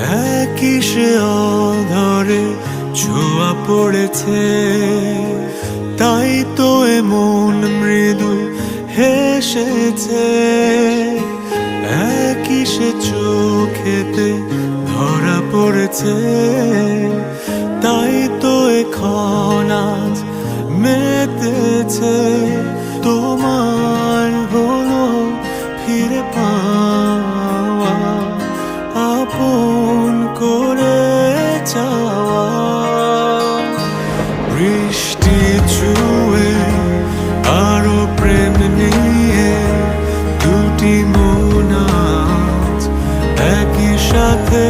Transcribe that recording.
একই সে অধরে ছোঁয়া পড়েছে, তাই তো এমন মৃদু হেসেছে। একই সে চোখেতে ধরা পড়েছে, তাই তো এখন আজ মেতেছে। তোমার হলো ফিরে পাওয়া, আপন করে চাওয়া। বৃষ্টি ছুঁয়ে আরো প্রেম নিয়ে দুটি মন আজ একই সাথে